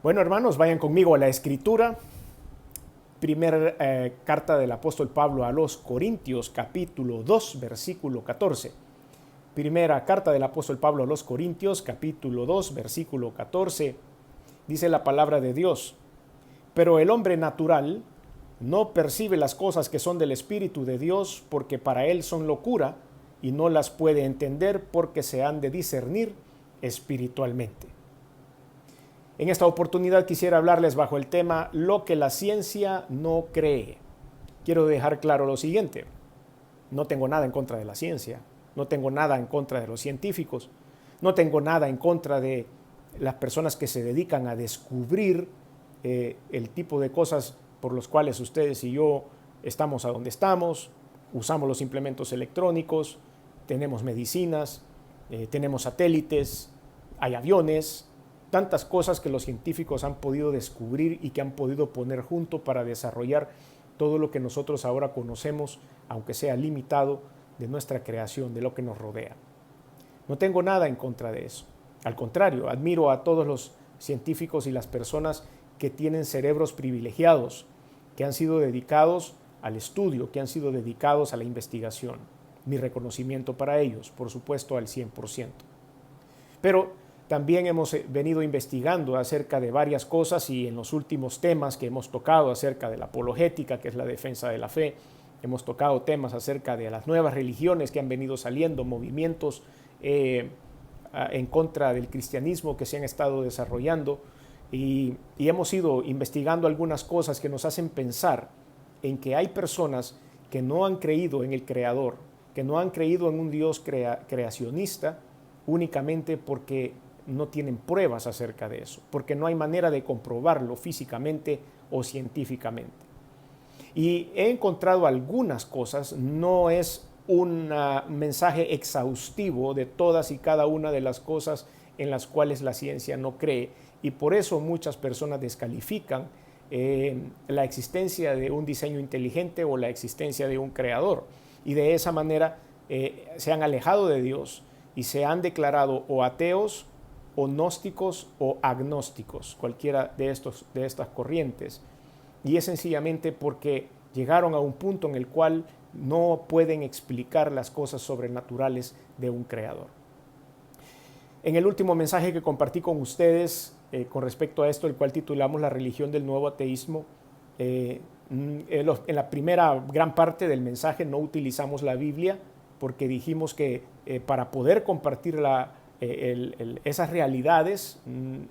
Bueno, hermanos, vayan conmigo a la Escritura. Primera carta del apóstol Pablo a los Corintios, capítulo 2, versículo 14. Primera carta del apóstol Pablo a los Corintios, capítulo 2, versículo 14. Dice la palabra de Dios: pero el hombre natural no percibe las cosas que son del Espíritu de Dios, porque para él son locura, y no las puede entender porque se han de discernir espiritualmente. En esta oportunidad quisiera hablarles bajo el tema lo que la ciencia no cree. Quiero dejar claro lo siguiente: no tengo nada en contra de la ciencia, no tengo nada en contra de los científicos, no tengo nada en contra de las personas que se dedican a descubrir el tipo de cosas por los cuales ustedes y yo estamos a donde estamos, usamos los implementos electrónicos, tenemos medicinas, tenemos satélites, hay aviones, tantas cosas que los científicos han podido descubrir y que han podido poner junto para desarrollar todo lo que nosotros ahora conocemos, aunque sea limitado, de nuestra creación, de lo que nos rodea. No tengo nada en contra de eso. Al contrario, admiro a todos los científicos y las personas que tienen cerebros privilegiados, que han sido dedicados al estudio, que han sido dedicados a la investigación. Mi reconocimiento para ellos, por supuesto, al 100%. Pero también hemos venido investigando acerca de varias cosas, y en los últimos temas que hemos tocado acerca de la apologética, que es la defensa de la fe, hemos tocado temas acerca de las nuevas religiones que han venido saliendo, movimientos en contra del cristianismo que se han estado desarrollando, y hemos ido investigando algunas cosas que nos hacen pensar en que hay personas que no han creído en el Creador, que no han creído en un Dios creacionista únicamente porque no tienen pruebas acerca de eso, porque no hay manera de comprobarlo físicamente o científicamente. Y he encontrado algunas cosas, no es un mensaje exhaustivo de todas y cada una de las cosas en las cuales la ciencia no cree, y por eso muchas personas descalifican la existencia de un diseño inteligente o la existencia de un creador, y de esa manera se han alejado de Dios y se han declarado o ateos o gnósticos o agnósticos, cualquiera de estas corrientes. Y es sencillamente porque llegaron a un punto en el cual no pueden explicar las cosas sobrenaturales de un creador. En el último mensaje que compartí con ustedes con respecto a esto, el cual titulamos La religión del nuevo ateísmo, en la primera gran parte del mensaje no utilizamos la Biblia, porque dijimos que para poder compartir esas realidades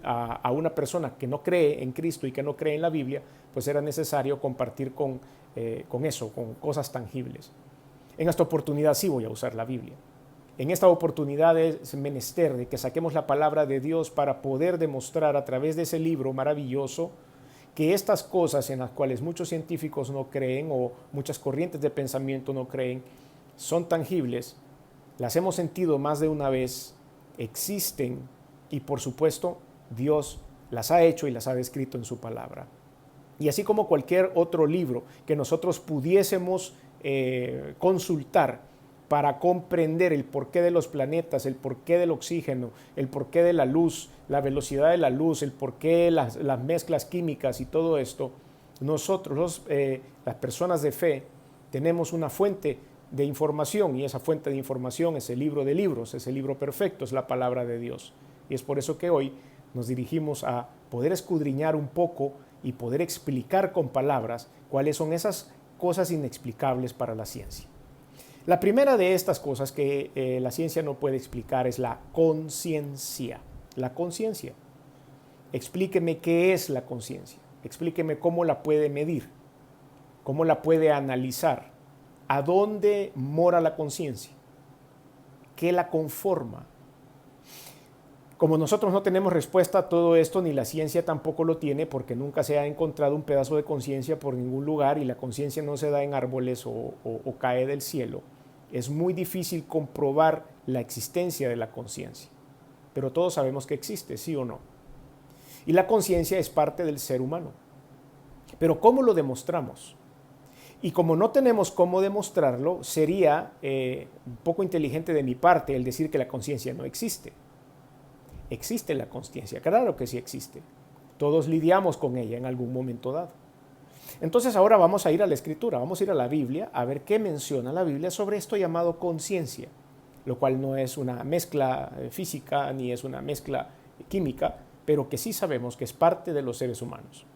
a una persona que no cree en Cristo y que no cree en la Biblia, pues era necesario compartir con eso, con cosas tangibles. En esta oportunidad sí voy a usar la Biblia. En esta oportunidad es menester de que saquemos la palabra de Dios para poder demostrar a través de ese libro maravilloso que estas cosas en las cuales muchos científicos no creen o muchas corrientes de pensamiento no creen son tangibles, las hemos sentido más de una vez, existen, y por supuesto Dios las ha hecho y las ha descrito en su palabra. Y así como cualquier otro libro que nosotros pudiésemos consultar para comprender el porqué de los planetas, el porqué del oxígeno, el porqué de la luz, la velocidad de la luz, el porqué las mezclas químicas y todo esto, nosotros, las personas de fe, tenemos una fuente de información, y esa fuente de información es el libro de libros, es el libro perfecto, es la palabra de Dios. Y es por eso que hoy nos dirigimos a poder escudriñar un poco y poder explicar con palabras cuáles son esas cosas inexplicables para la ciencia. La primera de estas cosas que la ciencia no puede explicar es la conciencia. La conciencia. Explíqueme qué es la conciencia. Explíqueme cómo la puede medir, cómo la puede analizar. ¿A dónde mora la conciencia? ¿Qué la conforma? Como nosotros no tenemos respuesta a todo esto, ni la ciencia tampoco lo tiene, porque nunca se ha encontrado un pedazo de conciencia por ningún lugar, y la conciencia no se da en árboles o cae del cielo, es muy difícil comprobar la existencia de la conciencia. Pero todos sabemos que existe, ¿sí o no? Y la conciencia es parte del ser humano. Pero ¿cómo lo demostramos? Y como no tenemos cómo demostrarlo, sería un poco inteligente de mi parte el decir que la conciencia no existe. Existe la conciencia, claro que sí existe. Todos lidiamos con ella en algún momento dado. Entonces ahora vamos a ir a la Escritura, vamos a ir a la Biblia a ver qué menciona la Biblia sobre esto llamado conciencia, lo cual no es una mezcla física ni es una mezcla química, pero que sí sabemos que es parte de los seres humanos.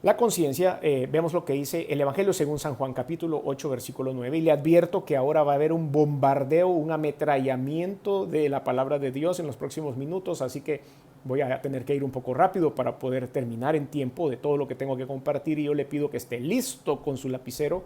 La conciencia, vemos lo que dice el Evangelio según San Juan, capítulo 8, versículo 9, y le advierto que ahora va a haber un bombardeo, un ametrallamiento de la palabra de Dios en los próximos minutos, así que voy a tener que ir un poco rápido para poder terminar en tiempo de todo lo que tengo que compartir, y yo le pido que esté listo con su lapicero,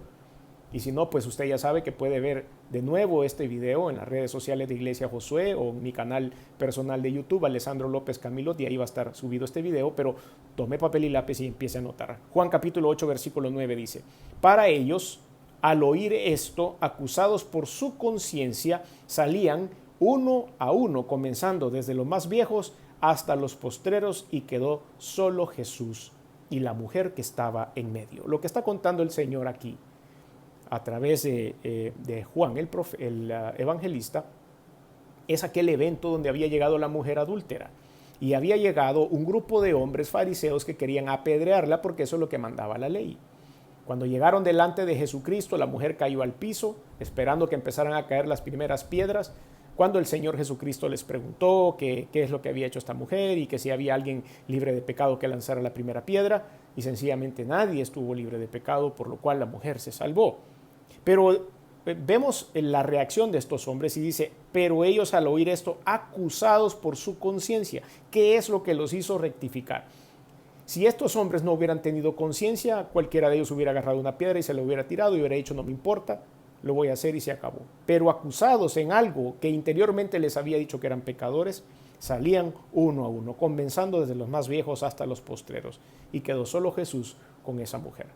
y si no, pues usted ya sabe que puede ver de nuevo este video en las redes sociales de Iglesia Josué o en mi canal personal de YouTube, Alessandro López Camilot, y ahí va a estar subido este video, pero tome papel y lápiz y empiece a anotar. Juan capítulo 8, versículo 9 dice, para ellos, al oír esto, acusados por su conciencia, salían uno a uno, comenzando desde los más viejos hasta los postreros, y quedó solo Jesús y la mujer que estaba en medio. Lo que está contando el Señor aquí, a través de Juan, el evangelista, es aquel evento donde había llegado la mujer adúltera y había llegado un grupo de hombres fariseos que querían apedrearla porque eso es lo que mandaba la ley. Cuando llegaron delante de Jesucristo, la mujer cayó al piso esperando que empezaran a caer las primeras piedras. Cuando el Señor Jesucristo les preguntó qué es lo que había hecho esta mujer y que si había alguien libre de pecado que lanzara la primera piedra, y sencillamente nadie estuvo libre de pecado, por lo cual la mujer se salvó. Pero vemos la reacción de estos hombres y dice, pero ellos al oír esto, acusados por su conciencia, ¿qué es lo que los hizo rectificar? Si estos hombres no hubieran tenido conciencia, cualquiera de ellos hubiera agarrado una piedra y se la hubiera tirado y hubiera dicho, no me importa, lo voy a hacer, y se acabó. Pero acusados en algo que interiormente les había dicho que eran pecadores, salían uno a uno, comenzando desde los más viejos hasta los postreros, y quedó solo Jesús con esa mujer.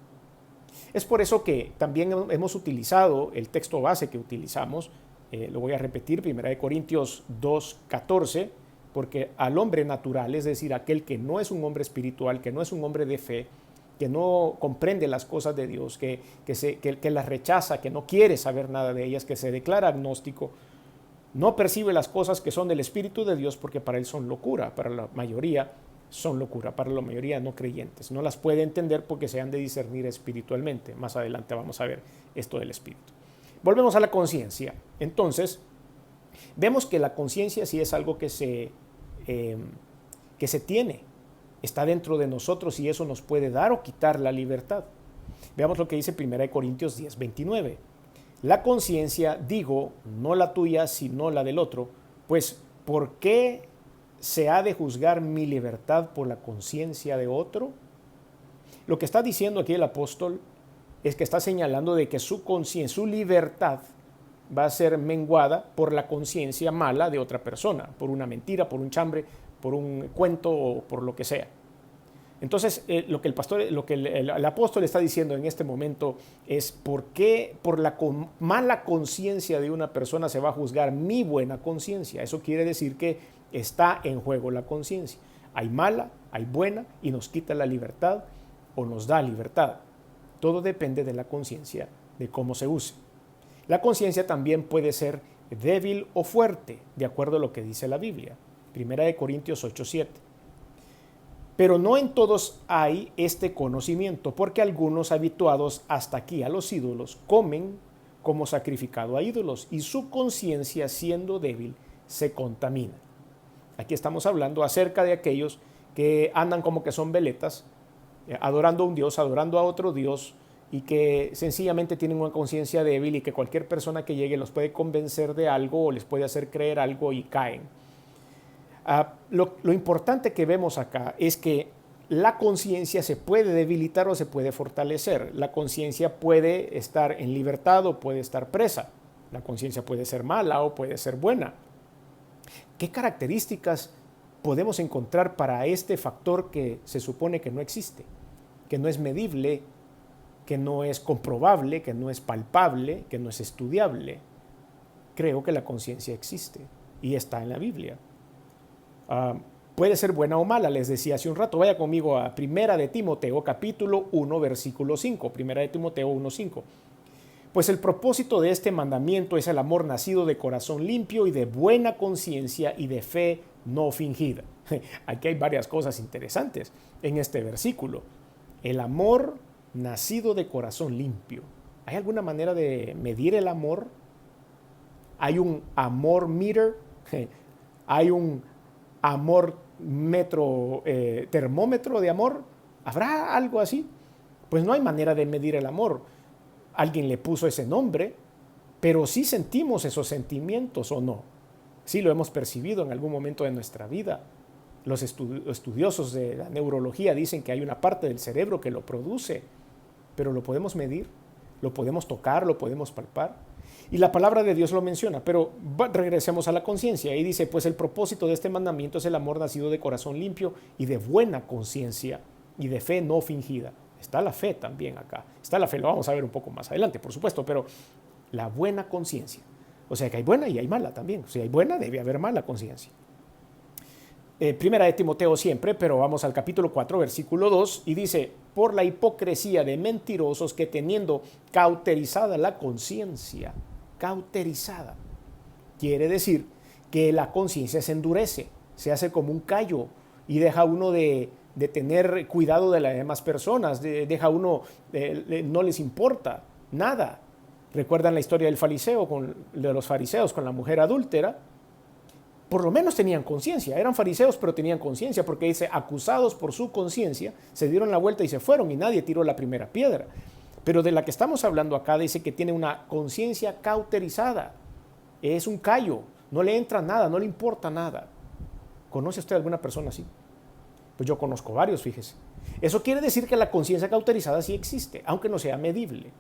Es por eso que también hemos utilizado el texto base que utilizamos, lo voy a repetir, 1 Corintios 2:14, porque al hombre natural, es decir, aquel que no es un hombre espiritual, que no es un hombre de fe, que no comprende las cosas de Dios, que las rechaza, que no quiere saber nada de ellas, que se declara agnóstico, no percibe las cosas que son del Espíritu de Dios porque para él son locura, para la mayoría son locura, para la mayoría no creyentes. No las puede entender porque se han de discernir espiritualmente. Más adelante vamos a ver esto del Espíritu. Volvemos a la conciencia. Entonces, vemos que la conciencia sí es algo que se tiene, está dentro de nosotros, y eso nos puede dar o quitar la libertad. Veamos lo que dice 1 Corintios 10:29. La conciencia, digo, no la tuya, sino la del otro, pues ¿por qué se ha de juzgar mi libertad por la conciencia de otro? Lo que está diciendo aquí el apóstol es que está señalando de que su conciencia, su libertad, va a ser menguada por la conciencia mala de otra persona, por una mentira, por un chambre, por un cuento o por lo que sea. Entonces, lo que el apóstol está diciendo en este momento es ¿por qué por la mala conciencia de una persona se va a juzgar mi buena conciencia? Eso quiere decir que está en juego la conciencia. Hay mala, hay buena, y nos quita la libertad o nos da libertad. Todo depende de la conciencia, de cómo se use. La conciencia también puede ser débil o fuerte, de acuerdo a lo que dice la Biblia. 1 Corintios 8:7. Pero no en todos hay este conocimiento, porque algunos habituados hasta aquí a los ídolos comen como sacrificado a ídolos, y su conciencia, siendo débil, se contamina. Aquí estamos hablando acerca de aquellos que andan como que son veletas, adorando a un Dios, adorando a otro Dios, y que sencillamente tienen una conciencia débil, y que cualquier persona que llegue los puede convencer de algo o les puede hacer creer algo y caen. Lo importante que vemos acá es que la conciencia se puede debilitar o se puede fortalecer. La conciencia puede estar en libertad o puede estar presa. La conciencia puede ser mala o puede ser buena. ¿Qué características podemos encontrar para este factor que se supone que no existe, que no es medible, que no es comprobable, que no es palpable, que no es estudiable? Creo que la conciencia existe y está en la Biblia. Puede ser buena o mala, les decía hace un rato. Vaya conmigo a 1 de Timoteo, capítulo 1, versículo 5. 1 de Timoteo 1:5. Pues el propósito de este mandamiento es el amor nacido de corazón limpio y de buena conciencia y de fe no fingida. Aquí hay varias cosas interesantes en este versículo. El amor nacido de corazón limpio. ¿Hay alguna manera de medir el amor? ¿Hay un amor meter? ¿Hay un amor termómetro de amor? ¿Habrá algo así? Pues no hay manera de medir el amor. Alguien le puso ese nombre, pero sí sentimos esos sentimientos o no. Sí lo hemos percibido en algún momento de nuestra vida. Los estudiosos de la neurología dicen que hay una parte del cerebro que lo produce, pero lo podemos medir, lo podemos tocar, lo podemos palpar. Y la palabra de Dios lo menciona, pero regresemos a la conciencia. Y dice, pues el propósito de este mandamiento es el amor nacido de corazón limpio y de buena conciencia y de fe no fingida. Está la fe también acá. Está la fe, lo vamos a ver un poco más adelante, por supuesto, pero la buena conciencia. O sea que hay buena y hay mala también. Si hay buena, debe haber mala conciencia. Primera de Timoteo siempre, pero vamos al capítulo 4, versículo 2, y dice, por la hipocresía de mentirosos que teniendo cauterizada la conciencia, cauterizada, quiere decir que la conciencia se endurece, se hace como un callo y deja uno de tener cuidado de las demás personas, deja uno, no les importa nada. ¿Recuerdan la historia del fariseo, de los fariseos con la mujer adúltera? Por lo menos tenían conciencia, eran fariseos pero tenían conciencia, porque dice, acusados por su conciencia, se dieron la vuelta y se fueron y nadie tiró la primera piedra. Pero de la que estamos hablando acá dice que tiene una conciencia cauterizada, es un callo, no le entra nada, no le importa nada. ¿Conoce usted alguna persona así? Pues yo conozco varios, fíjese. Eso quiere decir que la conciencia cauterizada sí existe, aunque no sea medible.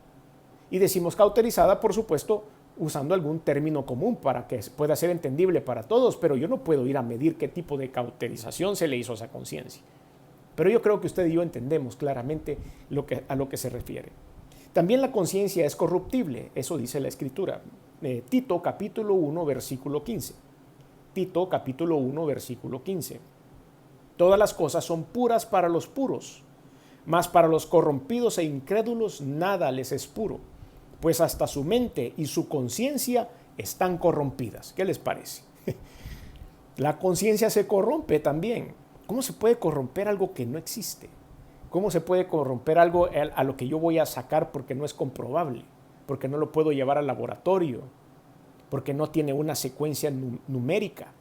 Y decimos cauterizada, por supuesto, usando algún término común para que pueda ser entendible para todos, pero yo no puedo ir a medir qué tipo de cauterización se le hizo a esa conciencia. Pero yo creo que usted y yo entendemos claramente a lo que se refiere. También la conciencia es corruptible, eso dice la Escritura. Tito capítulo 1, versículo 15. Tito capítulo 1, versículo 15. Todas las cosas son puras para los puros, mas para los corrompidos e incrédulos nada les es puro, pues hasta su mente y su conciencia están corrompidas. ¿Qué les parece? La conciencia se corrompe también. ¿Cómo se puede corromper algo que no existe? ¿Cómo se puede corromper algo a lo que yo voy a sacar porque no es comprobable? Porque no lo puedo llevar al laboratorio, porque no tiene una secuencia numérica,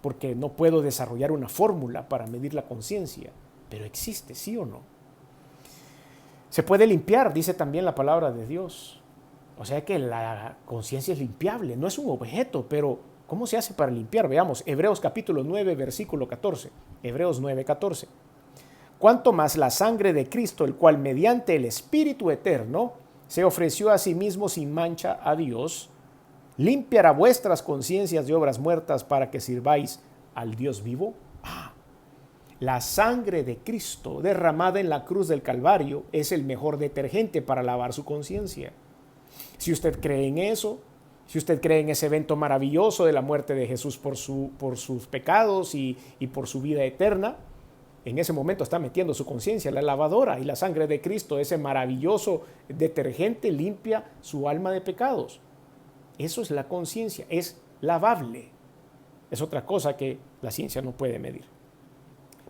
porque no puedo desarrollar una fórmula para medir la conciencia, pero existe, ¿sí o no? Se puede limpiar, dice también la palabra de Dios. O sea que la conciencia es limpiable, no es un objeto, pero ¿cómo se hace para limpiar? Veamos, Hebreos capítulo 9, versículo 14. Hebreos 9, 14. Cuanto más la sangre de Cristo, el cual mediante el Espíritu eterno se ofreció a sí mismo sin mancha a Dios, limpiará vuestras conciencias de obras muertas para que sirváis al Dios vivo. La sangre de Cristo derramada en la cruz del Calvario es el mejor detergente para lavar su conciencia. Si usted cree en eso, si usted cree en ese evento maravilloso de la muerte de Jesús por sus pecados y por su vida eterna, en ese momento está metiendo su conciencia en la lavadora, y la sangre de Cristo, ese maravilloso detergente, limpia su alma de pecados. Eso es la conciencia, es lavable. Es otra cosa que la ciencia no puede medir.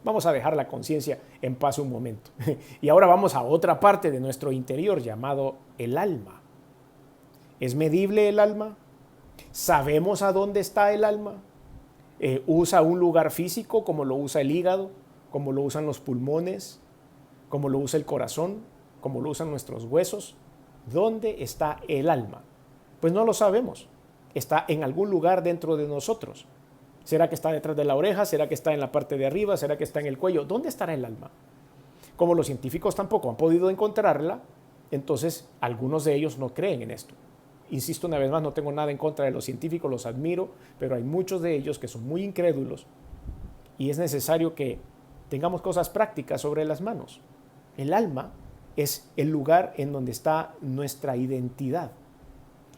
Vamos a dejar la conciencia en paz un momento. Y ahora vamos a otra parte de nuestro interior llamado el alma. ¿Es medible el alma? ¿Sabemos a dónde está el alma? ¿Usa un lugar físico como lo usa el hígado, como lo usan los pulmones, como lo usa el corazón, como lo usan nuestros huesos? ¿Dónde está el alma? Pues no lo sabemos. Está en algún lugar dentro de nosotros. ¿Será que está detrás de la oreja? ¿Será que está en la parte de arriba? ¿Será que está en el cuello? ¿Dónde estará el alma? Como los científicos tampoco han podido encontrarla, entonces algunos de ellos no creen en esto. Insisto una vez más, no tengo nada en contra de los científicos, los admiro, pero hay muchos de ellos que son muy incrédulos y es necesario que tengamos cosas prácticas sobre las manos. El alma es el lugar en donde está nuestra identidad.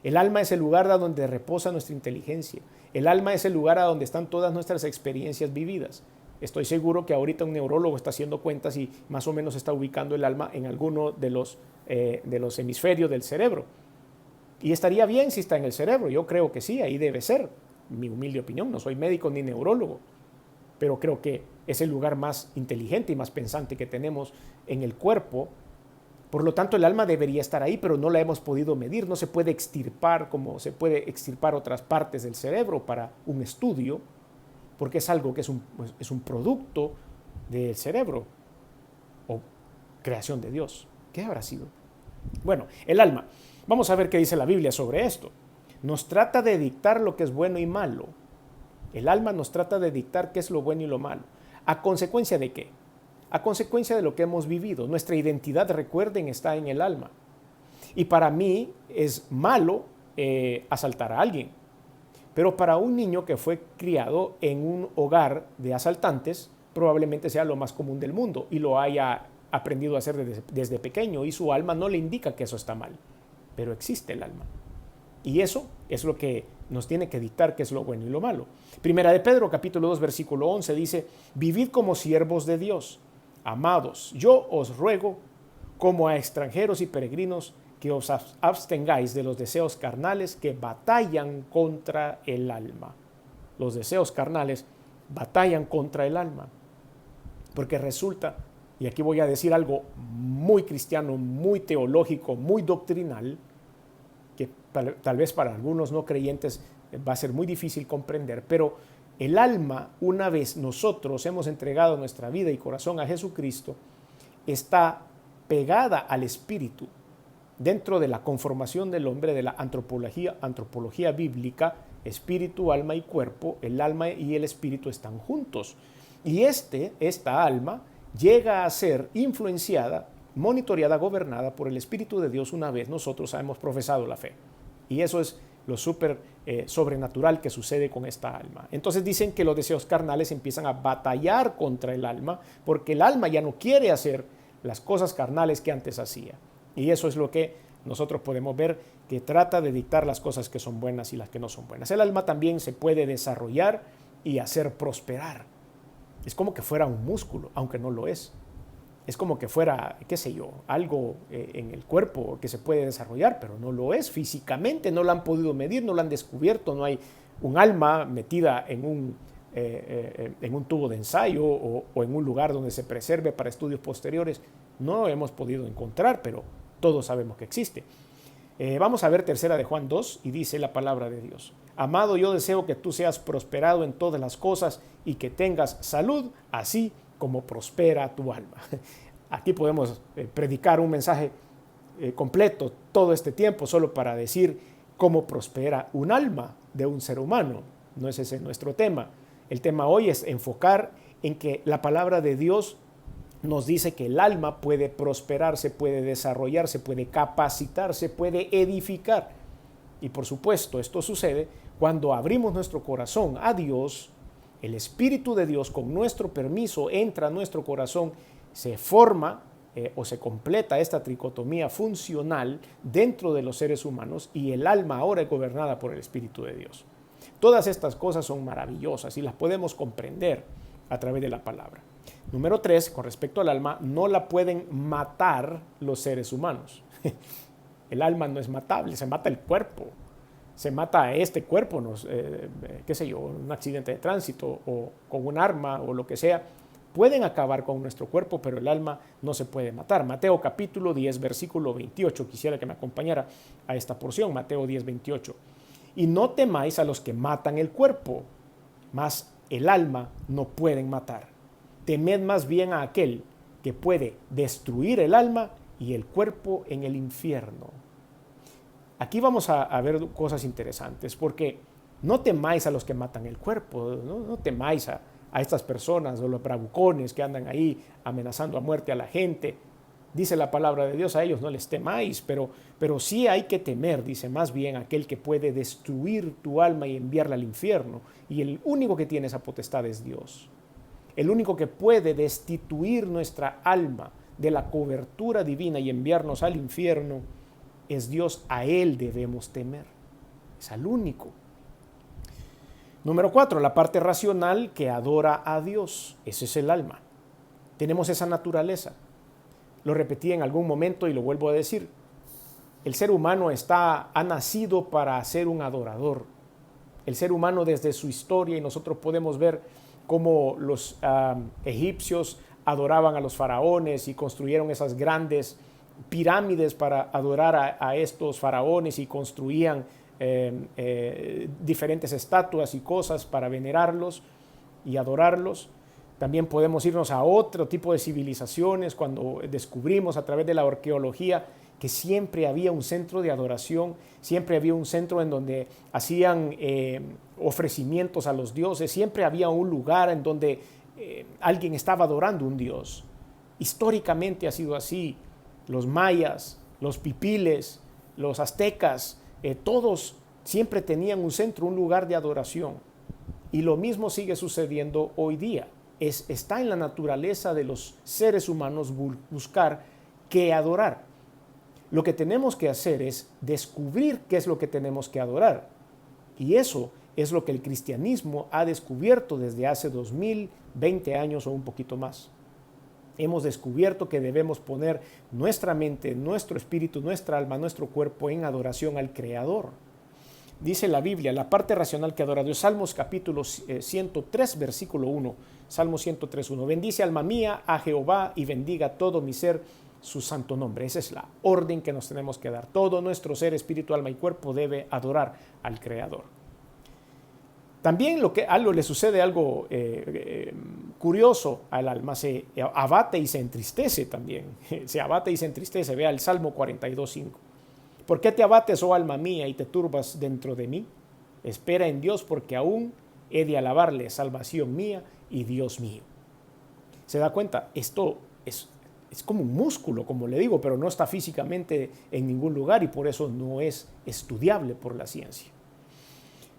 El alma es el lugar donde reposa nuestra inteligencia. El alma es el lugar a donde están todas nuestras experiencias vividas. Estoy seguro que ahorita un neurólogo está haciendo cuentas y más o menos está ubicando el alma en alguno de los hemisferios del cerebro. Y estaría bien si está en el cerebro. Yo creo que sí, ahí debe ser. Mi humilde opinión, no soy médico ni neurólogo, pero creo que es el lugar más inteligente y más pensante que tenemos en el cuerpo. Por lo tanto, el alma debería estar ahí, pero no la hemos podido medir. No se puede extirpar como se puede extirpar otras partes del cerebro para un estudio, porque es algo que es un producto del cerebro o creación de Dios. ¿Qué habrá sido? Bueno, el alma. Vamos a ver qué dice la Biblia sobre esto. Nos trata de dictar lo que es bueno y malo. El alma nos trata de dictar qué es lo bueno y lo malo. ¿A consecuencia de qué? A consecuencia de lo que hemos vivido. Nuestra identidad, recuerden, está en el alma. Y para mí es malo asaltar a alguien. Pero para un niño que fue criado en un hogar de asaltantes, probablemente sea lo más común del mundo y lo haya aprendido a hacer desde pequeño, y su alma no le indica que eso está mal. Pero existe el alma. Y eso es lo que nos tiene que dictar qué es lo bueno y lo malo. Primera de Pedro, capítulo 2, versículo 11, dice: vivid como siervos de Dios, amados, yo os ruego, como a extranjeros y peregrinos, que os abstengáis de los deseos carnales que batallan contra el alma. Los deseos carnales batallan contra el alma. Porque resulta, y aquí voy a decir algo muy cristiano, muy teológico, muy doctrinal, que tal vez para algunos no creyentes va a ser muy difícil comprender, pero el alma, una vez nosotros hemos entregado nuestra vida y corazón a Jesucristo, está pegada al espíritu. Dentro de la conformación del hombre, de la antropología bíblica, espíritu, alma y cuerpo, el alma y el espíritu están juntos. Y esta alma llega a ser influenciada, monitoreada, gobernada por el Espíritu de Dios una vez nosotros hemos profesado la fe. Y eso es lo súper sobrenatural que sucede con esta alma. Entonces dicen que los deseos carnales empiezan a batallar contra el alma, porque el alma ya no quiere hacer las cosas carnales que antes hacía. Y eso es lo que nosotros podemos ver, que trata de dictar las cosas que son buenas y las que no son buenas. El alma también se puede desarrollar y hacer prosperar. Es como que fuera un músculo, aunque no lo es. Es como que fuera, qué sé yo, algo en el cuerpo que se puede desarrollar, pero no lo es físicamente, no lo han podido medir, no lo han descubierto, no hay un alma metida en un tubo de ensayo o en un lugar donde se preserve para estudios posteriores. No lo hemos podido encontrar, pero todos sabemos que existe. Vamos a ver tercera de Juan 2 y dice la palabra de Dios: amado, yo deseo que tú seas prosperado en todas las cosas y que tengas salud, así como prospera tu alma. Aquí podemos predicar un mensaje completo todo este tiempo solo para decir cómo prospera un alma de un ser humano. No es ese nuestro tema. El tema hoy es enfocar en que la palabra de Dios nos dice que el alma puede prosperarse, puede desarrollarse, puede capacitarse, puede edificar. Y por supuesto, esto sucede cuando abrimos nuestro corazón a Dios. El Espíritu de Dios, con nuestro permiso, entra a nuestro corazón, se forma o se completa esta tricotomía funcional dentro de los seres humanos, y el alma ahora es gobernada por el Espíritu de Dios. Todas estas cosas son maravillosas y las podemos comprender a través de la palabra. Número 3, con respecto al alma, no la pueden matar los seres humanos. El alma no es matable, se mata el cuerpo. Se mata a este cuerpo, qué sé yo, un accidente de tránsito o con un arma o lo que sea. Pueden acabar con nuestro cuerpo, pero el alma no se puede matar. Mateo capítulo 10, versículo 28. Quisiera que me acompañara a esta porción, Mateo 10, 28. Y no temáis a los que matan el cuerpo, mas el alma no pueden matar. Temed más bien a aquel que puede destruir el alma y el cuerpo en el infierno. Aquí vamos a ver cosas interesantes, porque no temáis a los que matan el cuerpo, no temáis a estas personas o los bravucones que andan ahí amenazando a muerte a la gente. Dice la palabra de Dios, a ellos no les temáis, pero sí hay que temer, dice, más bien aquel que puede destruir tu alma y enviarla al infierno. Y el único que tiene esa potestad es Dios. El único que puede destituir nuestra alma de la cobertura divina y enviarnos al infierno es Dios. A Él debemos temer. Es al único. Número 4, la parte racional que adora a Dios. Ese es el alma. Tenemos esa naturaleza. Lo repetí en algún momento y lo vuelvo a decir. El ser humano ha nacido para ser un adorador. El ser humano desde su historia, y nosotros podemos ver cómo los egipcios adoraban a los faraones y construyeron esas grandes pirámides para adorar a estos faraones, y construían diferentes estatuas y cosas para venerarlos y adorarlos. También podemos irnos a otro tipo de civilizaciones cuando descubrimos a través de la arqueología que siempre había un centro de adoración, siempre había un centro en donde hacían ofrecimientos a los dioses, siempre había un lugar en donde alguien estaba adorando a un dios. Históricamente ha sido así. Los mayas, los pipiles, los aztecas, todos siempre tenían un centro, un lugar de adoración. Y lo mismo sigue sucediendo hoy día. Está en la naturaleza de los seres humanos buscar qué adorar. Lo que tenemos que hacer es descubrir qué es lo que tenemos que adorar. Y eso es lo que el cristianismo ha descubierto desde hace 2020 años o un poquito más. Hemos descubierto que debemos poner nuestra mente, nuestro espíritu, nuestra alma, nuestro cuerpo en adoración al Creador. Dice la Biblia, la parte racional que adora a Dios, Salmos capítulo 103, versículo 1, Salmos 103, 1. Bendice alma mía a Jehová y bendiga todo mi ser su santo nombre. Esa es la orden que nos tenemos que dar. Todo nuestro ser, espíritu, alma y cuerpo debe adorar al Creador. También le sucede algo curioso al alma, se abate y se entristece también. Se abate y se entristece. Vea el Salmo 42, 5. ¿Por qué te abates, oh alma mía, y te turbas dentro de mí? Espera en Dios, porque aún he de alabarle, salvación mía y Dios mío. ¿Se da cuenta? Esto es como un músculo, como le digo, pero no está físicamente en ningún lugar y por eso no es estudiable por la ciencia.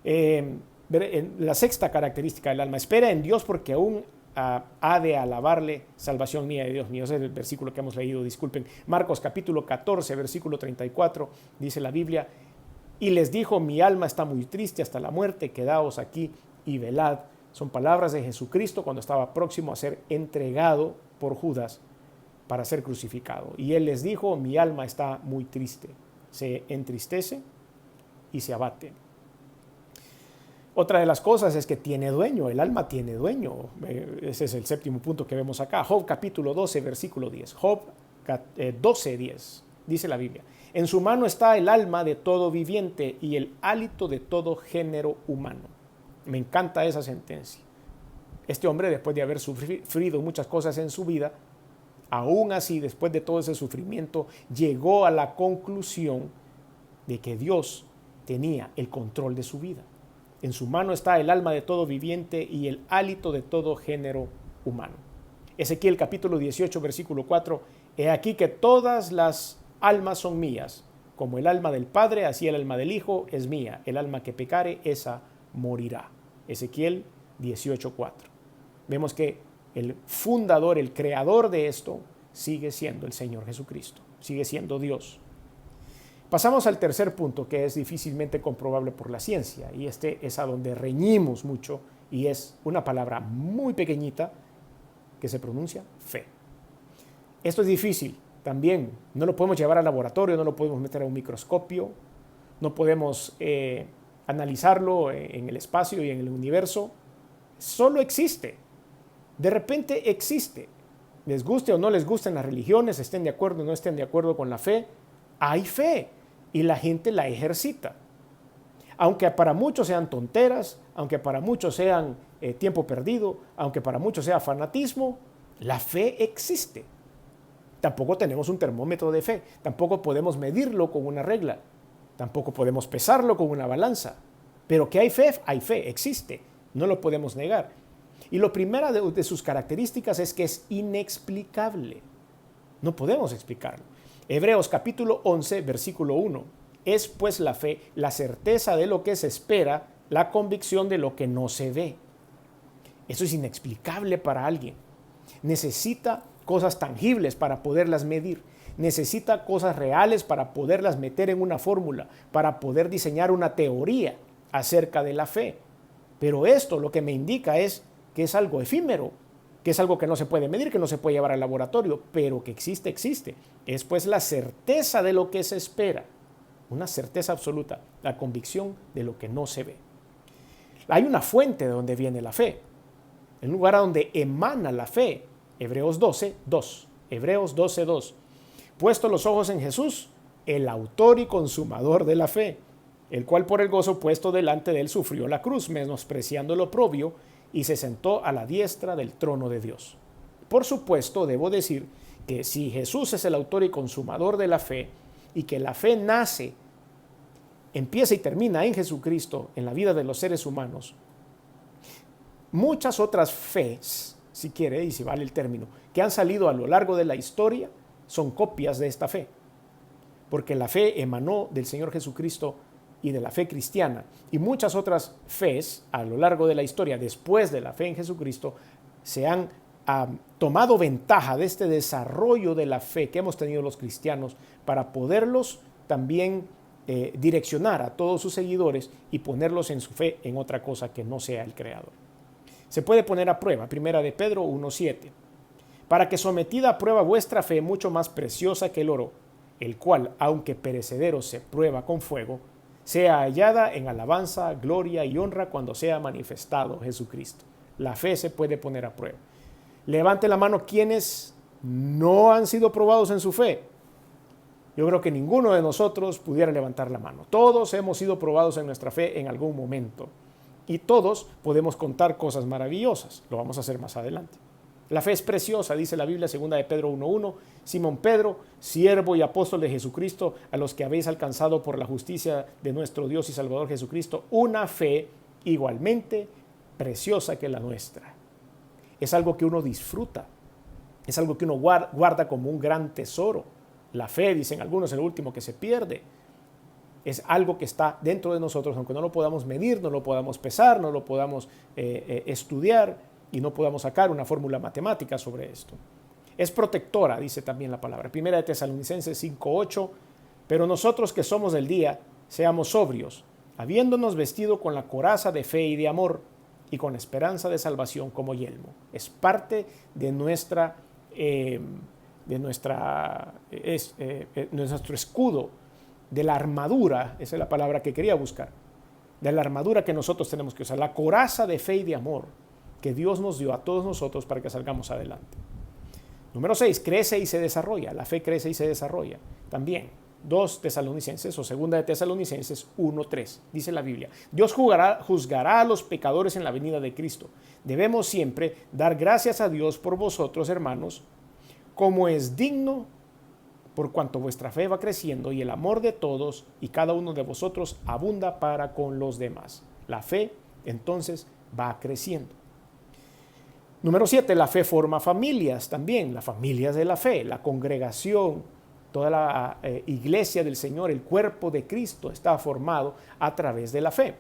La sexta característica del alma, espera en Dios porque aún ha de alabarle, salvación mía y Dios mío. Ese es el versículo que hemos leído, disculpen. Marcos capítulo 14, versículo 34, dice la Biblia, y les dijo, mi alma está muy triste hasta la muerte, quedaos aquí y velad. Son palabras de Jesucristo cuando estaba próximo a ser entregado por Judas para ser crucificado. Y él les dijo, mi alma está muy triste. Se entristece y se abate. Otra de las cosas es que tiene dueño, el alma tiene dueño. Ese es el séptimo punto que vemos acá. Job capítulo 12, versículo 10. Job 12, 10. Dice la Biblia. En su mano está el alma de todo viviente y el hálito de todo género humano. Me encanta esa sentencia. Este hombre, después de haber sufrido muchas cosas en su vida, aún así, después de todo ese sufrimiento, llegó a la conclusión de que Dios tenía el control de su vida. En su mano está el alma de todo viviente y el hálito de todo género humano. Ezequiel capítulo 18, versículo 4. He aquí que todas las almas son mías, como el alma del Padre, así el alma del Hijo es mía. El alma que pecare, esa morirá. Ezequiel 18, 4. Vemos que el fundador, el creador de esto, sigue siendo el Señor Jesucristo, sigue siendo Dios. Pasamos al tercer punto, que es difícilmente comprobable por la ciencia, y este es a donde reñimos mucho, y es una palabra muy pequeñita que se pronuncia fe. Esto es difícil también, no lo podemos llevar al laboratorio, no lo podemos meter a un microscopio, no podemos analizarlo en el espacio y en el universo, solo existe, de repente existe. Les guste o no les gusten las religiones, estén de acuerdo o no estén de acuerdo con la fe, hay fe. Y la gente la ejercita. Aunque para muchos sean tonteras, aunque para muchos sean tiempo perdido, aunque para muchos sea fanatismo, la fe existe. Tampoco tenemos un termómetro de fe, tampoco podemos medirlo con una regla, tampoco podemos pesarlo con una balanza. Pero que hay fe, existe, no lo podemos negar. Y lo primero de sus características es que es inexplicable. No podemos explicarlo. Hebreos capítulo 11, versículo 1. Es pues la fe, la certeza de lo que se espera, la convicción de lo que no se ve. Eso es inexplicable para alguien. Necesita cosas tangibles para poderlas medir. Necesita cosas reales para poderlas meter en una fórmula, para poder diseñar una teoría acerca de la fe. Pero esto lo que me indica es que es algo efímero, que es algo que no se puede medir, que no se puede llevar al laboratorio, pero que existe, existe. Es pues la certeza de lo que se espera, una certeza absoluta, la convicción de lo que no se ve. Hay una fuente de donde viene la fe, el lugar a donde emana la fe. Hebreos 12, 2. Hebreos 12, 2. Puesto los ojos en Jesús, el autor y consumador de la fe, el cual por el gozo puesto delante de él sufrió la cruz, menospreciando lo oprobio, y se sentó a la diestra del trono de Dios. Por supuesto, debo decir que si Jesús es el autor y consumador de la fe, y que la fe nace, empieza y termina en Jesucristo, en la vida de los seres humanos, muchas otras fes, si quiere y si vale el término, que han salido a lo largo de la historia, son copias de esta fe. Porque la fe emanó del Señor Jesucristo y de la fe cristiana. Y muchas otras fes a lo largo de la historia, después de la fe en Jesucristo, se han tomado ventaja de este desarrollo de la fe que hemos tenido los cristianos para poderlos también direccionar a todos sus seguidores y ponerlos en su fe en otra cosa que no sea el Creador. Se puede poner a prueba, 1 de Pedro 1:7, para que sometida a prueba vuestra fe, mucho más preciosa que el oro, el cual, aunque perecedero se prueba con fuego, sea hallada en alabanza, gloria y honra cuando sea manifestado Jesucristo. La fe se puede poner a prueba. Levante la mano quienes no han sido probados en su fe. Yo creo que ninguno de nosotros pudiera levantar la mano. Todos hemos sido probados en nuestra fe en algún momento. Y todos podemos contar cosas maravillosas. Lo vamos a hacer más adelante. La fe es preciosa, dice la Biblia, 2 de Pedro 1:1. Simón Pedro, siervo y apóstol de Jesucristo, a los que habéis alcanzado por la justicia de nuestro Dios y Salvador Jesucristo, una fe igualmente preciosa que la nuestra. Es algo que uno disfruta. Es algo que uno guarda como un gran tesoro. La fe, dicen algunos, es lo último que se pierde. Es algo que está dentro de nosotros, aunque no lo podamos medir, no lo podamos pesar, no lo podamos estudiar y no podamos sacar una fórmula matemática sobre esto. Es protectora, dice también la palabra. 1 de Tesalonicenses 5:8, pero nosotros que somos del día, seamos sobrios, habiéndonos vestido con la coraza de fe y de amor y con esperanza de salvación como yelmo. Es parte de nuestro escudo, de la armadura, esa es la palabra que quería buscar, de la armadura que nosotros tenemos que usar, la coraza de fe y de amor que Dios nos dio a todos nosotros para que salgamos adelante. Número 6, crece y se desarrolla. La fe crece y se desarrolla. También, 2 Tesalonicenses o 2 de Tesalonicenses 1:3, dice la Biblia. Dios juzgará a los pecadores en la venida de Cristo. Debemos siempre dar gracias a Dios por vosotros, hermanos, como es digno, por cuanto vuestra fe va creciendo y el amor de todos y cada uno de vosotros abunda para con los demás. La fe, entonces, va creciendo. Número 7, la fe forma familias también, las familias de la fe, la congregación, toda la iglesia del Señor, el cuerpo de Cristo está formado a través de la fe.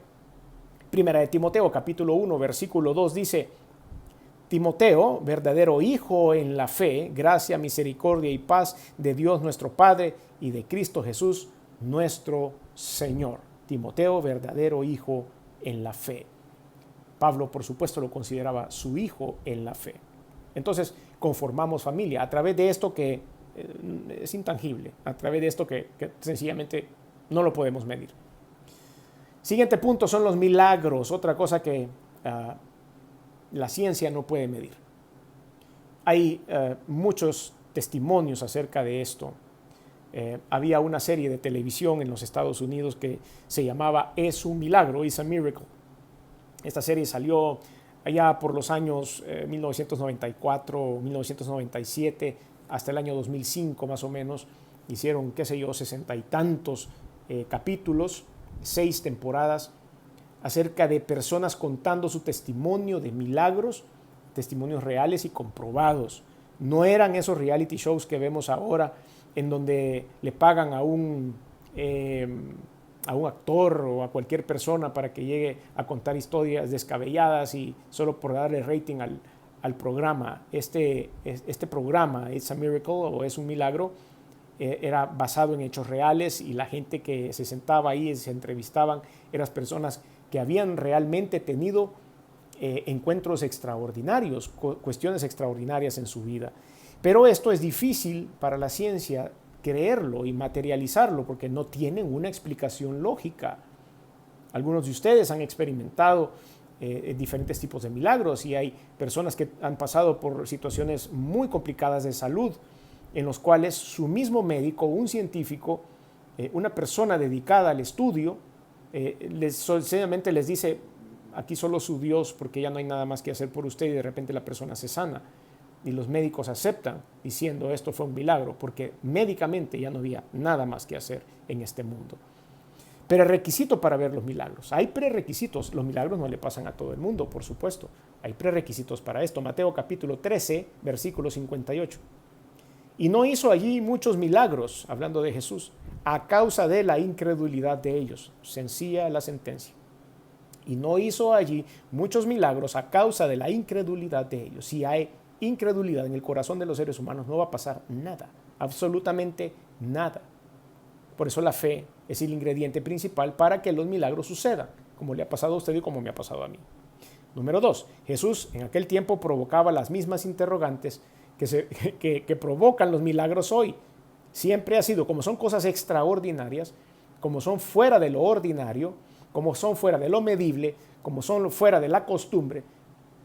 Primera de Timoteo, capítulo 1, versículo 2 dice: Timoteo, verdadero hijo en la fe, gracia, misericordia y paz de Dios nuestro Padre y de Cristo Jesús nuestro Señor. Timoteo, verdadero hijo en la fe. Pablo, por supuesto, lo consideraba su hijo en la fe. Entonces, conformamos familia a través de esto que es intangible, a través de esto que sencillamente no lo podemos medir. Siguiente punto son los milagros, otra cosa que la ciencia no puede medir. Hay muchos testimonios acerca de esto. Había una serie de televisión en los Estados Unidos que se llamaba Es un milagro, It's a Miracle. Esta serie salió allá por los años 1994, 1997, hasta el año 2005 más o menos. Hicieron, 60 y tantos capítulos, 6 temporadas, acerca de personas contando su testimonio de milagros, testimonios reales y comprobados. No eran esos reality shows que vemos ahora en donde le pagan a un actor o a cualquier persona para que llegue a contar historias descabelladas y solo por darle rating al programa. Este programa, It's a Miracle o Es un Milagro, era basado en hechos reales y la gente que se sentaba ahí y se entrevistaban eran personas que habían realmente tenido encuentros extraordinarios, cuestiones extraordinarias en su vida. Pero esto es difícil para la ciencia creerlo y materializarlo porque no tienen una explicación lógica. Algunos de ustedes han experimentado diferentes tipos de milagros y hay personas que han pasado por situaciones muy complicadas de salud en los cuales su mismo médico, un científico, una persona dedicada al estudio, sencillamente les dice: aquí solo su Dios, porque ya no hay nada más que hacer por usted, y de repente la persona se sana. Y los médicos aceptan diciendo: esto fue un milagro, porque médicamente ya no había nada más que hacer en este mundo. Prerequisito para ver los milagros. Hay prerequisitos. Los milagros no le pasan a todo el mundo, por supuesto. Hay prerequisitos para esto. Mateo capítulo 13, versículo 58. Y no hizo allí muchos milagros, hablando de Jesús, a causa de la incredulidad de ellos. Sencilla la sentencia. Y no hizo allí muchos milagros a causa de la incredulidad de ellos. Si hay incredulidad en el corazón de los seres humanos, no va a pasar nada, absolutamente nada. Por eso la fe es el ingrediente principal para que los milagros sucedan, como le ha pasado a usted y como me ha pasado a mí. Número 2, Jesús en aquel tiempo provocaba las mismas interrogantes que provocan los milagros hoy. Siempre ha sido, como son cosas extraordinarias, como son fuera de lo ordinario, como son fuera de lo medible, como son fuera de la costumbre,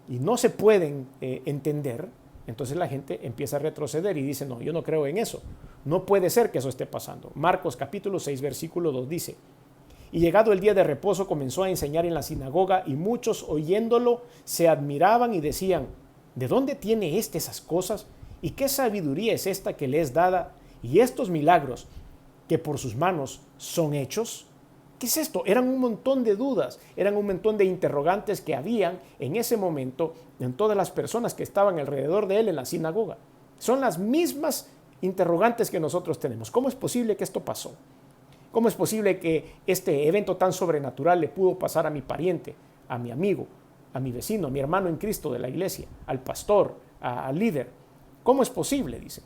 y no se pueden entender, entonces la gente empieza a retroceder y dice: no, yo no creo en eso. No puede ser que eso esté pasando. Marcos capítulo 6, versículo 2 dice: y llegado el día de reposo comenzó a enseñar en la sinagoga, y muchos oyéndolo se admiraban y decían: ¿de dónde tiene esas cosas? ¿Y qué sabiduría es esta que le es dada? ¿Y estos milagros que por sus manos son hechos? ¿Qué es esto? Eran un montón de dudas, eran un montón de interrogantes que habían en ese momento en todas las personas que estaban alrededor de él en la sinagoga. Son las mismas interrogantes que nosotros tenemos. ¿Cómo es posible que esto pasó? ¿Cómo es posible que este evento tan sobrenatural le pudo pasar a mi pariente, a mi amigo, a mi vecino, a mi hermano en Cristo de la iglesia, al pastor, al líder? ¿Cómo es posible? Dicen.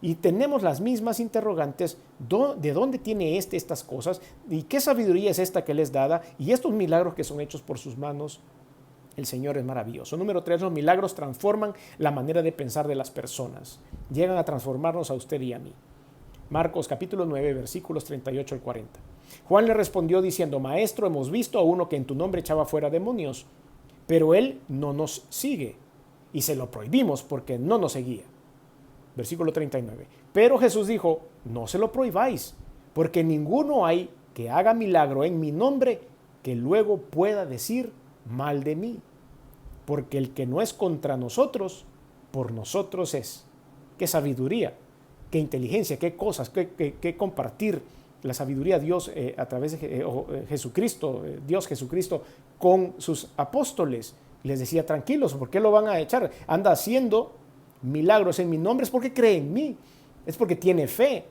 Y tenemos las mismas interrogantes: ¿de dónde tiene estas cosas? ¿Y qué sabiduría es esta que les es dada? Y estos milagros que son hechos por sus manos, el Señor es maravilloso. Número 3, los milagros transforman la manera de pensar de las personas. Llegan a transformarnos a usted y a mí. Marcos capítulo 9, versículos 38 al 40. Juan le respondió diciendo: Maestro, hemos visto a uno que en tu nombre echaba fuera demonios, pero él no nos sigue, y se lo prohibimos porque no nos seguía. Versículo 39. Pero Jesús dijo: no se lo prohibáis, porque ninguno hay que haga milagro en mi nombre que luego pueda decir mal de mí. Porque el que no es contra nosotros, por nosotros es. Qué sabiduría, qué inteligencia, qué cosas, qué compartir la sabiduría de Dios a través de Jesucristo, Dios Jesucristo con sus apóstoles. Les decía: tranquilos, ¿por qué lo van a echar? Anda haciendo milagros en mi nombre, es porque cree en mí, es porque tiene fe.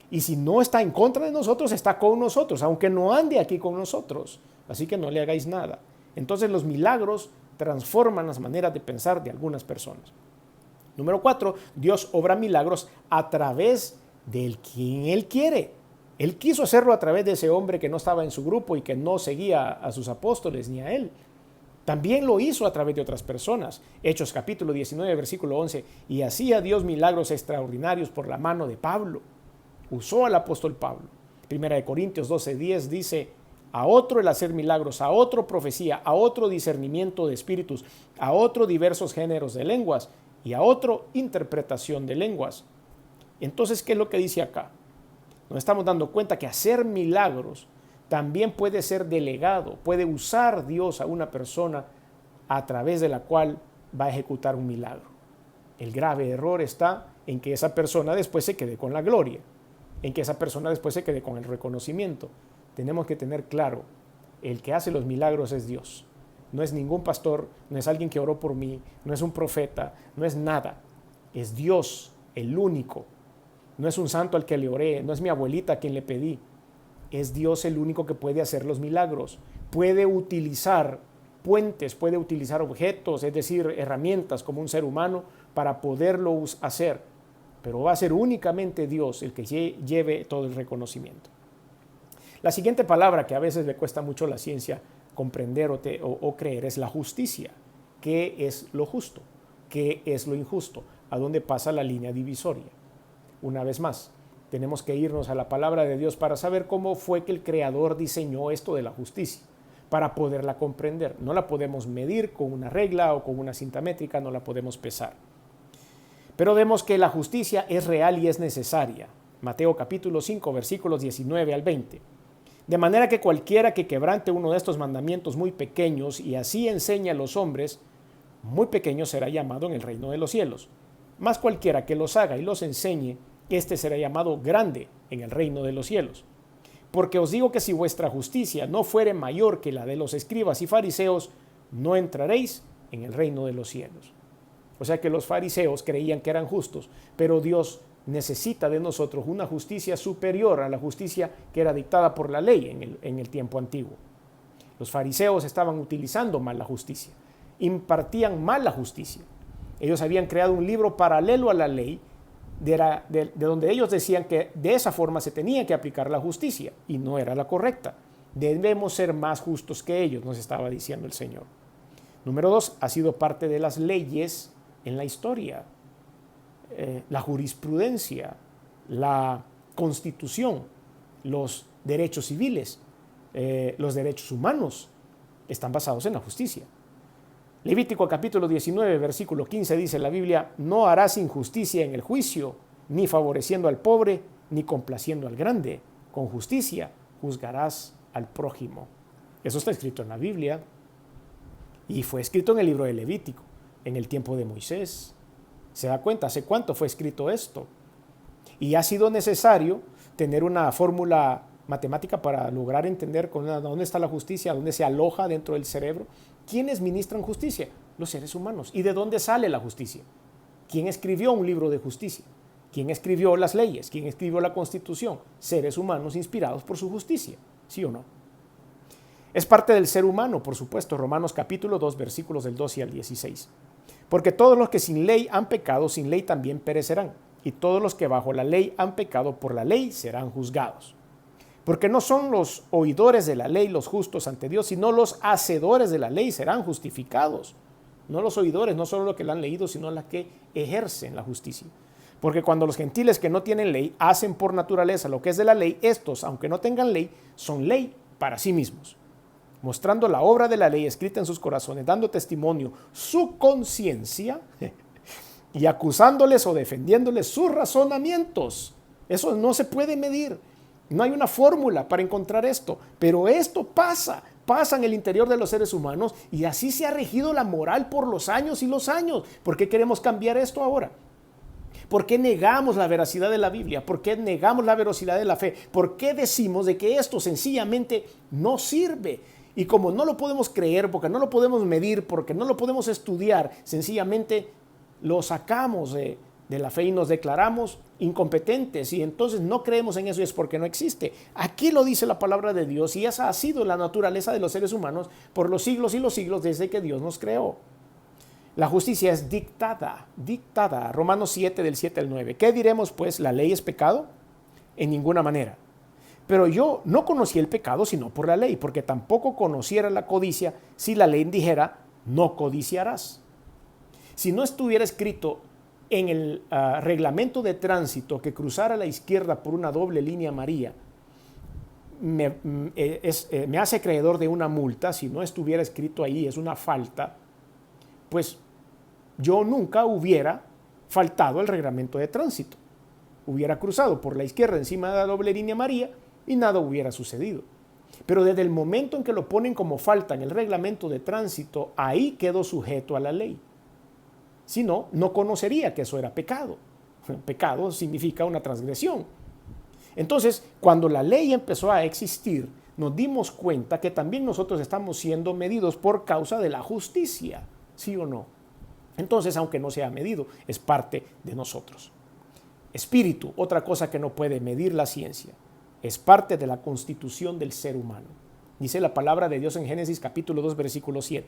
Y si no está en contra de nosotros, está con nosotros, aunque no ande aquí con nosotros. Así que no le hagáis nada. Entonces los milagros transforman las maneras de pensar de algunas personas. Número 4, Dios obra milagros a través de quien Él quiere. Él quiso hacerlo a través de ese hombre que no estaba en su grupo y que no seguía a sus apóstoles ni a Él. También lo hizo a través de otras personas. Hechos capítulo 19, versículo 11. Y hacía Dios milagros extraordinarios por la mano de Pablo. Usó al apóstol Pablo. Primera de Corintios 12:10 dice: a otro el hacer milagros, a otro profecía, a otro discernimiento de espíritus, a otro diversos géneros de lenguas y a otro interpretación de lenguas. Entonces, ¿qué es lo que dice acá? Nos estamos dando cuenta que hacer milagros también puede ser delegado, puede usar Dios a una persona a través de la cual va a ejecutar un milagro. El grave error está en que esa persona después se quede con la gloria, en que esa persona después se quede con el reconocimiento. Tenemos que tener claro, el que hace los milagros es Dios. No es ningún pastor, no es alguien que oró por mí, no es un profeta, no es nada. Es Dios, el único. No es un santo al que le oré, no es mi abuelita a quien le pedí. Es Dios el único que puede hacer los milagros. Puede utilizar puentes, puede utilizar objetos, es decir, herramientas como un ser humano para poderlo hacer. Pero va a ser únicamente Dios el que lleve todo el reconocimiento. La siguiente palabra que a veces le cuesta mucho a la ciencia comprender o creer es la justicia. ¿Qué es lo justo? ¿Qué es lo injusto? ¿A dónde pasa la línea divisoria? Una vez más, tenemos que irnos a la palabra de Dios para saber cómo fue que el Creador diseñó esto de la justicia, para poderla comprender. No la podemos medir con una regla o con una cinta métrica, no la podemos pesar. Pero vemos que la justicia es real y es necesaria. Mateo capítulo 5, versículos 19 al 20. De manera que cualquiera que quebrante uno de estos mandamientos muy pequeños y así enseñe a los hombres, muy pequeño será llamado en el reino de los cielos. Mas cualquiera que los haga y los enseñe, este será llamado grande en el reino de los cielos. Porque os digo que si vuestra justicia no fuere mayor que la de los escribas y fariseos, no entraréis en el reino de los cielos. O sea que los fariseos creían que eran justos, pero Dios necesita de nosotros una justicia superior a la justicia que era dictada por la ley en el tiempo antiguo. Los fariseos estaban utilizando mal la justicia, impartían mal la justicia. Ellos habían creado un libro paralelo a la ley, de donde ellos decían que de esa forma se tenía que aplicar la justicia, y no era la correcta. Debemos ser más justos que ellos, nos estaba diciendo el Señor. Número 2, ha sido parte de las leyes en la historia. La jurisprudencia, la constitución, los derechos civiles, los derechos humanos están basados en la justicia. Levítico capítulo 19, versículo 15 dice la Biblia: no harás injusticia en el juicio, ni favoreciendo al pobre, ni complaciendo al grande. Con justicia juzgarás al prójimo. Eso está escrito en la Biblia y fue escrito en el libro de Levítico, en el tiempo de Moisés. ¿Se da cuenta? ¿Hace cuánto fue escrito esto? Y ha sido necesario tener una fórmula matemática para lograr entender dónde está la justicia, dónde se aloja dentro del cerebro. ¿Quiénes ministran justicia? Los seres humanos. ¿Y de dónde sale la justicia? ¿Quién escribió un libro de justicia? ¿Quién escribió las leyes? ¿Quién escribió la Constitución? Seres humanos inspirados por su justicia. ¿Sí o no? Es parte del ser humano, por supuesto. Romanos capítulo 2, versículos del 12 al 16. Porque todos los que sin ley han pecado, sin ley también perecerán. Y todos los que bajo la ley han pecado por la ley serán juzgados. Porque no son los oidores de la ley los justos ante Dios, sino los hacedores de la ley serán justificados. No los oidores, no solo los que la han leído, sino los que ejercen la justicia. Porque cuando los gentiles que no tienen ley hacen por naturaleza lo que es de la ley, estos, aunque no tengan ley, son ley para sí mismos, mostrando la obra de la ley escrita en sus corazones, dando testimonio su conciencia y acusándoles o defendiéndoles sus razonamientos. Eso no se puede medir. No hay una fórmula para encontrar esto, pero esto pasa en el interior de los seres humanos y así se ha regido la moral por los años y los años. ¿Por qué queremos cambiar esto ahora? ¿Por qué negamos la veracidad de la Biblia? ¿Por qué negamos la veracidad de la fe? ¿Por qué decimos de que esto sencillamente no sirve? Y como no lo podemos creer, porque no lo podemos medir, porque no lo podemos estudiar, sencillamente lo sacamos de la fe y nos declaramos incompetentes y entonces no creemos en eso y es porque no existe. Aquí lo dice la palabra de Dios y esa ha sido la naturaleza de los seres humanos por los siglos y los siglos desde que Dios nos creó. La justicia es dictada. Romanos 7 del 7 al 9. ¿Qué diremos pues? ¿La ley es pecado? En ninguna manera. Pero yo no conocí el pecado sino por la ley, porque tampoco conociera la codicia si la ley dijera no codiciarás. Si no estuviera escrito en el reglamento de tránsito que cruzar a la izquierda por una doble línea amarilla me hace acreedor de una multa, si no estuviera escrito ahí es una falta, pues yo nunca hubiera faltado el reglamento de tránsito. Hubiera cruzado por la izquierda encima de la doble línea amarilla y nada hubiera sucedido. Pero desde el momento en que lo ponen como falta en el reglamento de tránsito, ahí quedó sujeto a la ley. Si no, no conocería que eso era pecado. Pecado significa una transgresión. Entonces, cuando la ley empezó a existir, nos dimos cuenta que también nosotros estamos siendo medidos por causa de la justicia, ¿sí o no? Entonces, aunque no sea medido, es parte de nosotros. Espíritu, otra cosa que no puede medir la ciencia, es parte de la constitución del ser humano. Dice la palabra de Dios en Génesis capítulo 2, versículo 7.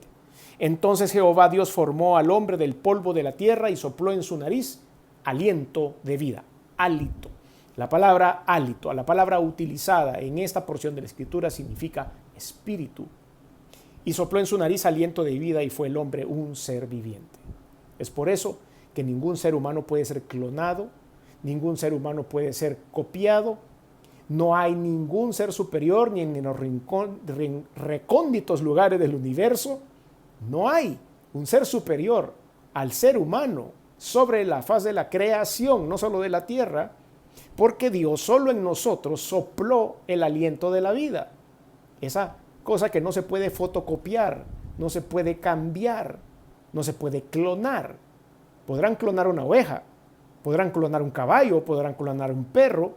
Entonces Jehová Dios formó al hombre del polvo de la tierra y sopló en su nariz aliento de vida, hálito. La palabra hálito, la palabra utilizada en esta porción de la Escritura significa espíritu. y sopló en su nariz aliento de vida y fue el hombre un ser viviente. Es por eso que ningún ser humano puede ser clonado, ningún ser humano puede ser copiado, no hay ningún ser superior ni en los recónditos lugares del universo, no hay un ser superior al ser humano sobre la faz de la creación, no solo de la tierra, porque Dios solo en nosotros sopló el aliento de la vida. Esa cosa que no se puede fotocopiar, no se puede cambiar, no se puede clonar. Podrán clonar una oveja, podrán clonar un caballo, podrán clonar un perro,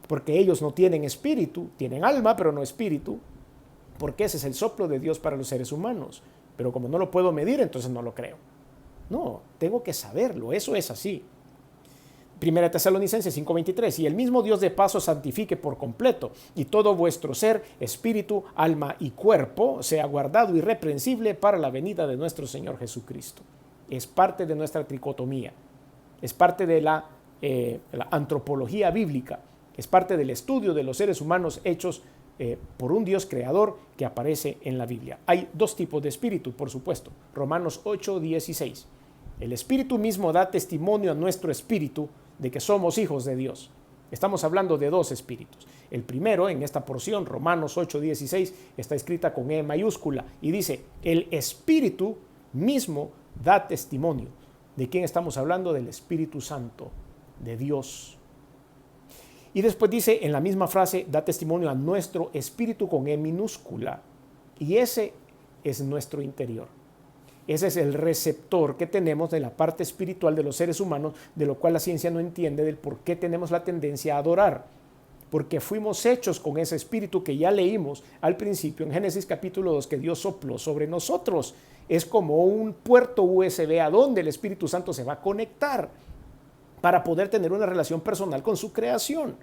porque ellos no tienen espíritu, tienen alma, pero no espíritu, porque ese es el soplo de Dios para los seres humanos. Pero como no lo puedo medir, entonces no lo creo. No, tengo que saberlo, eso es así. Primera Tesalonicenses 5:23, y el mismo Dios de paz os santifique por completo, y todo vuestro ser, espíritu, alma y cuerpo, sea guardado irreprensible para la venida de nuestro Señor Jesucristo. Es parte de nuestra tricotomía, es parte de la antropología bíblica, es parte del estudio de los seres humanos hechos por un Dios creador que aparece en la Biblia. Hay dos tipos de espíritu, por supuesto. Romanos 8:16. El espíritu mismo da testimonio a nuestro espíritu de que somos hijos de Dios. Estamos hablando de dos espíritus. El primero, en esta porción, Romanos 8:16, está escrita con E mayúscula y dice, el espíritu mismo da testimonio. ¿De quién estamos hablando? Del Espíritu Santo, de Dios. Y después dice en la misma frase, da testimonio a nuestro espíritu con E minúscula. Y ese es nuestro interior. Ese es el receptor que tenemos de la parte espiritual de los seres humanos, de lo cual la ciencia no entiende del por qué tenemos la tendencia a adorar. Porque fuimos hechos con ese espíritu que ya leímos al principio en Génesis capítulo 2, que Dios sopló sobre nosotros. Es como un puerto USB a donde el Espíritu Santo se va a conectar para poder tener una relación personal con su creación.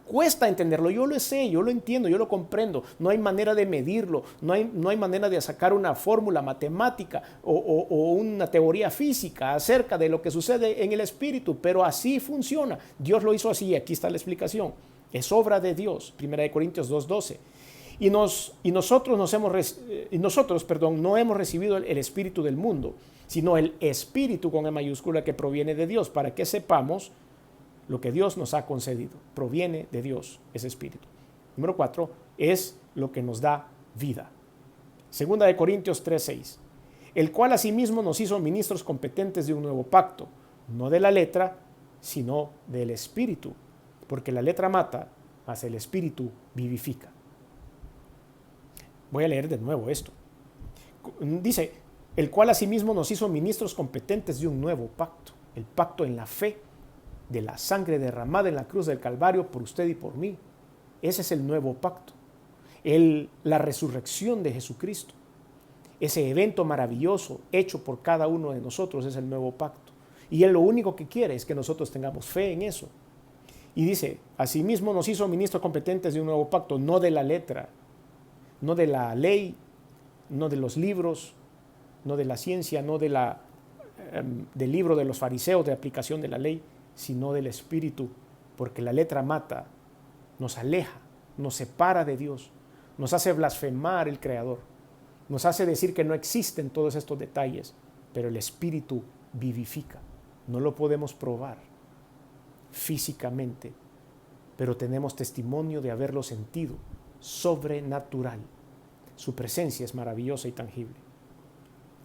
Cuesta entenderlo, yo lo sé, yo lo entiendo, yo lo comprendo. No hay manera de medirlo, no hay manera de sacar una fórmula matemática o una teoría física acerca de lo que sucede en el espíritu, pero así funciona. Dios lo hizo así y aquí está la explicación. Es obra de Dios, 1 Corintios 2:12. Y nosotros no hemos recibido el espíritu del mundo, sino el espíritu con E mayúscula que proviene de Dios, para que sepamos lo que Dios nos ha concedido. Proviene de Dios ese espíritu. Número 4, es lo que nos da vida. 2 Corintios 3:6, el cual asimismo nos hizo ministros competentes de un nuevo pacto, no de la letra, sino del espíritu, porque la letra mata, mas el espíritu vivifica. Voy a leer de nuevo esto. Dice, el cual asimismo nos hizo ministros competentes de un nuevo pacto, el pacto en la fe, de la sangre derramada en la cruz del Calvario por usted y por mí. Ese es el nuevo pacto. La resurrección de Jesucristo. Ese evento maravilloso hecho por cada uno de nosotros es el nuevo pacto. Y Él lo único que quiere es que nosotros tengamos fe en eso. Y dice, asimismo nos hizo ministros competentes de un nuevo pacto, no de la letra, no de la ley, no de los libros, no de la ciencia, no del libro de los fariseos de aplicación de la ley, sino del Espíritu, porque la letra mata, nos aleja, nos separa de Dios, nos hace blasfemar el Creador, nos hace decir que no existen todos estos detalles, pero el Espíritu vivifica. No lo podemos probar físicamente, pero tenemos testimonio de haberlo sentido, sobrenatural. Su presencia es maravillosa y tangible.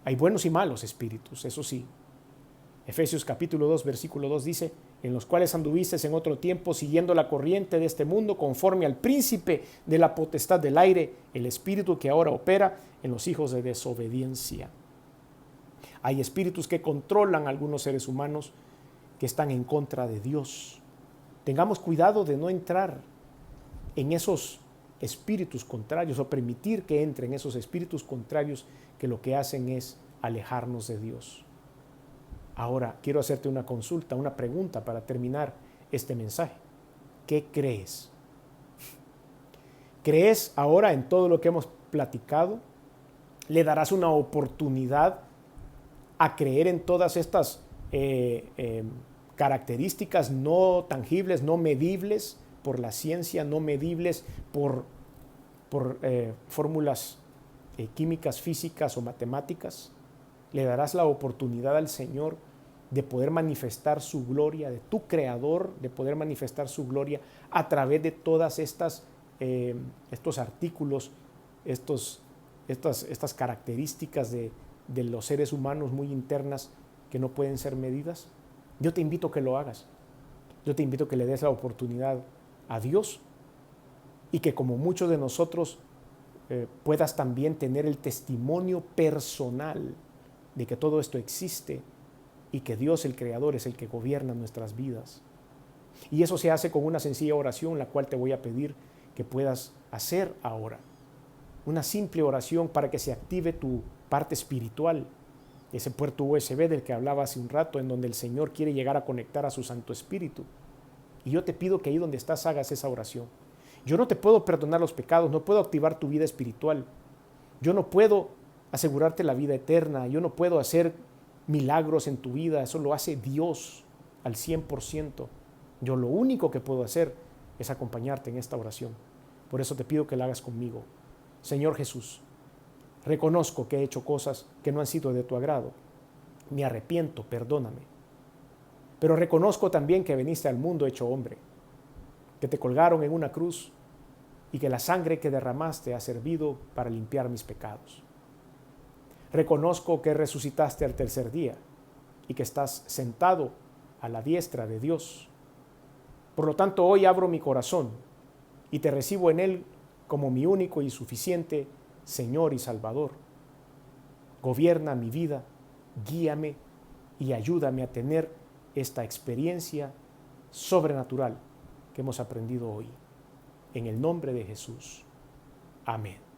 Hay buenos y malos espíritus, eso sí. Efesios capítulo 2, versículo 2 dice, en los cuales anduvisteis en otro tiempo siguiendo la corriente de este mundo conforme al príncipe de la potestad del aire, el espíritu que ahora opera en los hijos de desobediencia. Hay espíritus que controlan a algunos seres humanos que están en contra de Dios. Tengamos cuidado de no entrar en esos espíritus contrarios o permitir que entren esos espíritus contrarios que lo que hacen es alejarnos de Dios. Ahora, quiero hacerte una consulta, una pregunta para terminar este mensaje. ¿Qué crees? ¿Crees ahora en todo lo que hemos platicado? ¿Le darás una oportunidad a creer en todas estas características no tangibles, no medibles por la ciencia, no medibles por fórmulas químicas, físicas o matemáticas. Le darás la oportunidad al Señor de poder manifestar su gloria, de tu Creador, de poder manifestar su gloria a través de todas estos artículos, estas características de los seres humanos muy internas que no pueden ser medidas. Yo te invito a que lo hagas. Yo te invito a que le des la oportunidad a Dios y que, como muchos de nosotros, puedas también tener el testimonio personal de que todo esto existe y que Dios, el Creador, es el que gobierna nuestras vidas. Y eso se hace con una sencilla oración, la cual te voy a pedir que puedas hacer ahora. Una simple oración para que se active tu parte espiritual, ese puerto USB del que hablaba hace un rato, en donde el Señor quiere llegar a conectar a su Santo Espíritu. Y yo te pido que ahí donde estás hagas esa oración. Yo no te puedo perdonar los pecados, no puedo activar tu vida espiritual. Yo no puedo asegurarte la vida eterna, yo no puedo hacer milagros en tu vida, eso lo hace Dios al 100%. Yo lo único que puedo hacer es acompañarte en esta oración. Por eso te pido que la hagas conmigo. Señor Jesús, reconozco que he hecho cosas que no han sido de tu agrado. Me arrepiento, perdóname. Pero reconozco también que viniste al mundo hecho hombre, que te colgaron en una cruz y que la sangre que derramaste ha servido para limpiar mis pecados. Reconozco que resucitaste al tercer día y que estás sentado a la diestra de Dios. Por lo tanto, hoy abro mi corazón y te recibo en él como mi único y suficiente Señor y Salvador. Gobierna mi vida, guíame y ayúdame a tener esta experiencia sobrenatural que hemos aprendido hoy. En el nombre de Jesús. Amén.